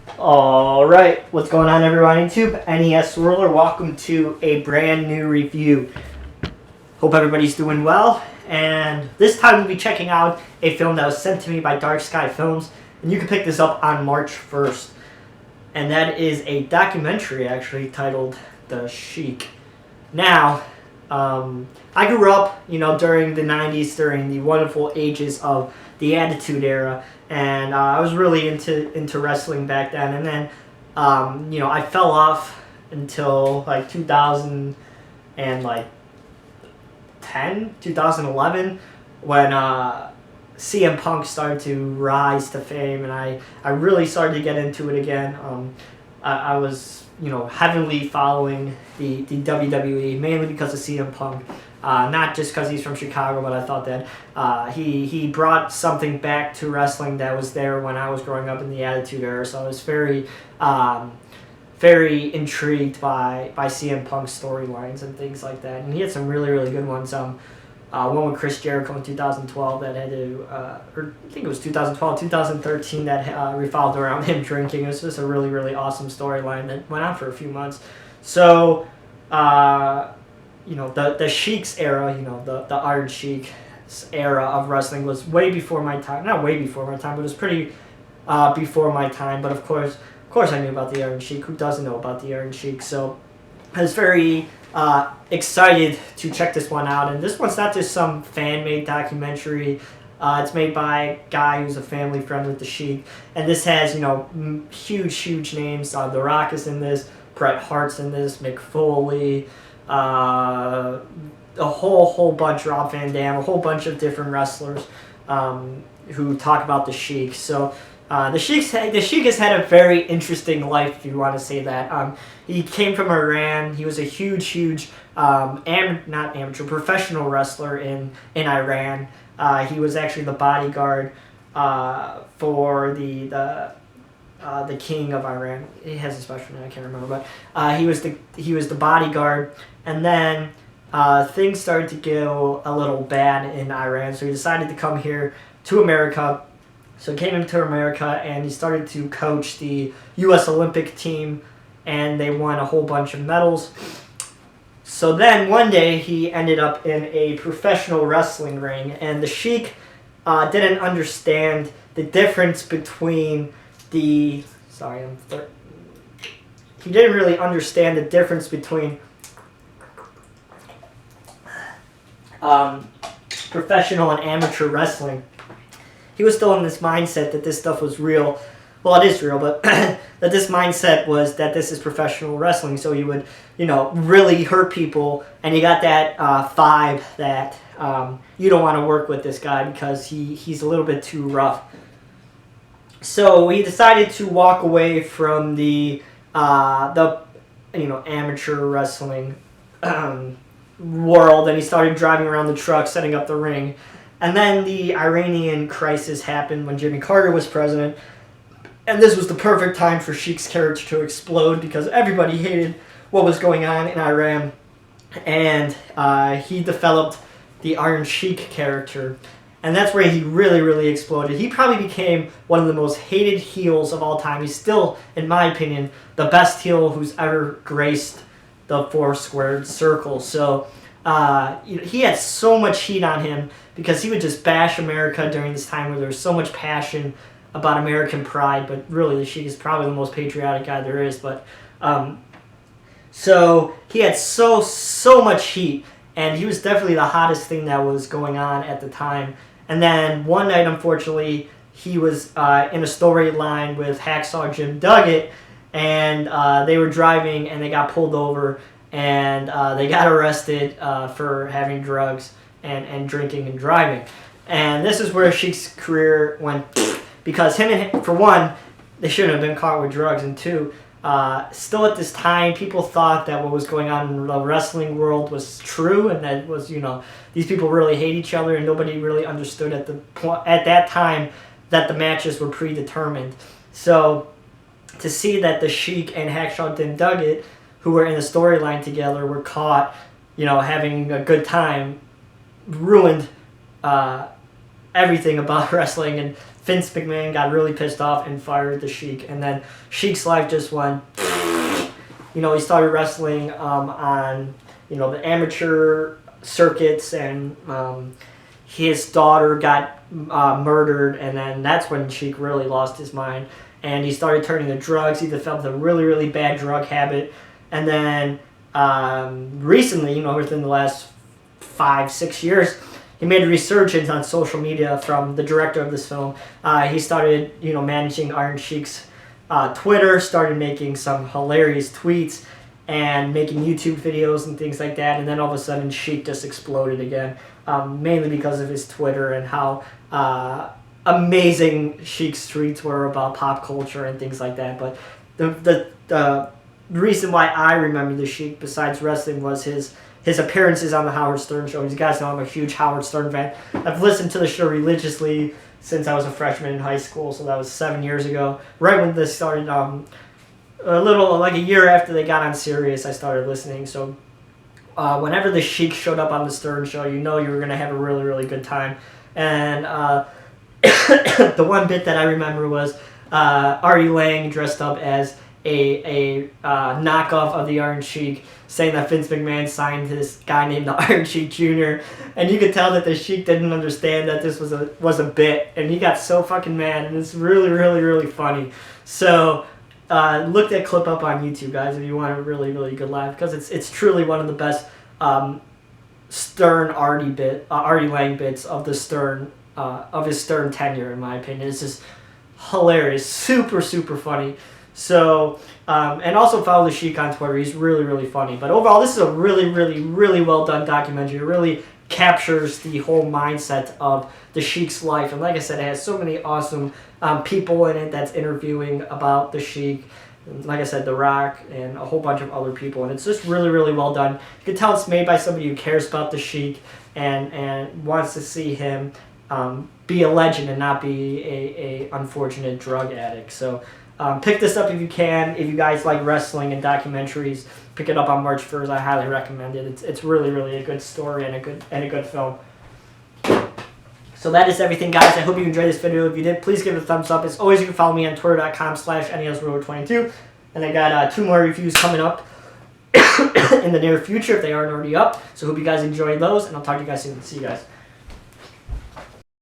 Alright, what's going on everyone on YouTube? NES Swirler, welcome to a brand new review. Hope everybody's doing well, and this time we'll be checking out a film that was sent to me by Darksky Films, and you can pick this up on March 1st. And that is a documentary actually titled The Sheik. Now, I grew up, during the 90s, during the wonderful ages of the Attitude Era, and I was really into wrestling back then. And then, I fell off until like 2011, when CM Punk started to rise to fame, and I really started to get into it again. I was heavily following the WWE, mainly because of CM Punk. Not just because he's from Chicago, but I thought that he brought something back to wrestling that was there when I was growing up in the Attitude Era. So I was very intrigued by CM Punk's storylines and things like that. And he had some really, really good ones. One with Chris Jericho in 2012 that had to, or I think it was 2012, 2013 that revolved around him drinking. It was just a really, really awesome storyline that went on for a few months. So, the Sheik's era, the Iron Sheik era of wrestling was way before my time. Not way before my time, but it was pretty before my time. But of course I knew about the Iron Sheik. Who doesn't know about the Iron Sheik? So I was very excited to check this one out. And this one's not just some fan-made documentary. It's made by a guy who's a family friend with the Sheik. And this has, huge names. The Rock is in this. Bret Hart's in this. Mick Foley. A whole bunch, Rob Van Dam, a whole bunch of different wrestlers who talk about the Sheik. So the Sheik has had a very interesting life, if you want to say that. He came from Iran. He was a huge professional wrestler in Iran. He was actually the bodyguard for the king of Iran. He has a special name, I can't remember, but he was the bodyguard. And then things started to go a little bad in Iran, so he decided to come here to America. So he came into America and he started to coach the U.S. Olympic team, and they won a whole bunch of medals. So then one day he ended up in a professional wrestling ring, and the Sheik didn't understand the difference between he didn't really understand the difference between professional and amateur wrestling. He was still in this mindset that this stuff was real. Well, it is real, but that this mindset was that this is professional wrestling. So you would, really hurt people, and you got that vibe that you don't want to work with this guy because he's a little bit too rough. So he decided to walk away from the amateur wrestling world, and he started driving around the truck, setting up the ring. And then the Iranian crisis happened when Jimmy Carter was president, and this was the perfect time for Sheik's character to explode because everybody hated what was going on in Iran, and he developed the Iron Sheik character. And that's where he really exploded. He probably became one of the most hated heels of all time. He's still, in my opinion, the best heel who's ever graced the four squared circle. So he had so much heat on him because he would just bash America during this time where there was so much passion about American pride. But really, the Sheik is probably the most patriotic guy there is. But so he had so much heat, and he was definitely the hottest thing that was going on at the time. And then one night, unfortunately, he was in a storyline with Hacksaw Jim Duggan, and they were driving, and they got pulled over, and they got arrested for having drugs and drinking and driving. And this is where Sheik's career went, because for one, they shouldn't have been caught with drugs, and two, still at this time, people thought that what was going on in the wrestling world was true, and that was, these people really hate each other, and nobody really understood at that time that the matches were predetermined. So to see that the Sheik and Hacksaw Jim Duggan, who were in the storyline together, were caught, having a good time, ruined everything about wrestling, and Vince McMahon got really pissed off and fired the Sheik, and then Sheik's life just went. You know, he started wrestling on, you know, the amateur circuits, and his daughter got murdered, and then that's when Sheik really lost his mind, and he started turning to drugs. He developed a really, really bad drug habit, and then recently, you know, within the last 5-6 years, he made a resurgence on social media from the director of this film. He started, you know, managing Iron Sheik's Twitter, started making some hilarious tweets and making YouTube videos and things like that, and then all of a sudden Sheik just exploded again, mainly because of his Twitter and how amazing Sheik's tweets were about pop culture and things like that. But the reason why I remember the Sheik, besides wrestling, was his appearances on the Howard Stern show. As you guys know, I'm a huge Howard Stern fan. I've listened to the show religiously since I was a freshman in high school, so that was 7 years ago. Right when this started, a little, like a year after they got on Sirius, I started listening. So whenever the Sheik showed up on the Stern show, you know you were going to have a really, really good time. And the one bit that I remember was Artie Lang dressed up as a knockoff of the Iron Sheik, saying that Vince McMahon signed this guy named the Iron Sheik Jr. And you could tell that the Sheik didn't understand that this was a bit, and he got so fucking mad, and it's really, really, really funny. So look that clip up on YouTube, guys, if you want a really, really good laugh, because it's truly one of the best Stern Artie Lang bits of the Stern of his Stern tenure, in my opinion. It's just hilarious, super, super funny. So, and also follow the Sheik on Twitter. He's really, really funny. But overall, this is a really, really, really well done documentary. It really captures the whole mindset of the Sheik's life. And like I said, it has so many awesome people in it that's interviewing about the Sheik. And like I said, The Rock and a whole bunch of other people. And it's just really, really well done. You can tell it's made by somebody who cares about the Sheik and wants to see him be a legend and not be a unfortunate drug addict. So pick this up if you can. If you guys like wrestling and documentaries, pick it up on March 1st. I highly recommend it. It's really, really a good story and a good film. So that is everything, guys. I hope you enjoyed this video. If you did, please give it a thumbs up. As always, you can follow me on twitter.com/NESRover22. And I got 2 more reviews coming up in the near future if they aren't already up. So hope you guys enjoyed those, and I'll talk to you guys soon. See you guys.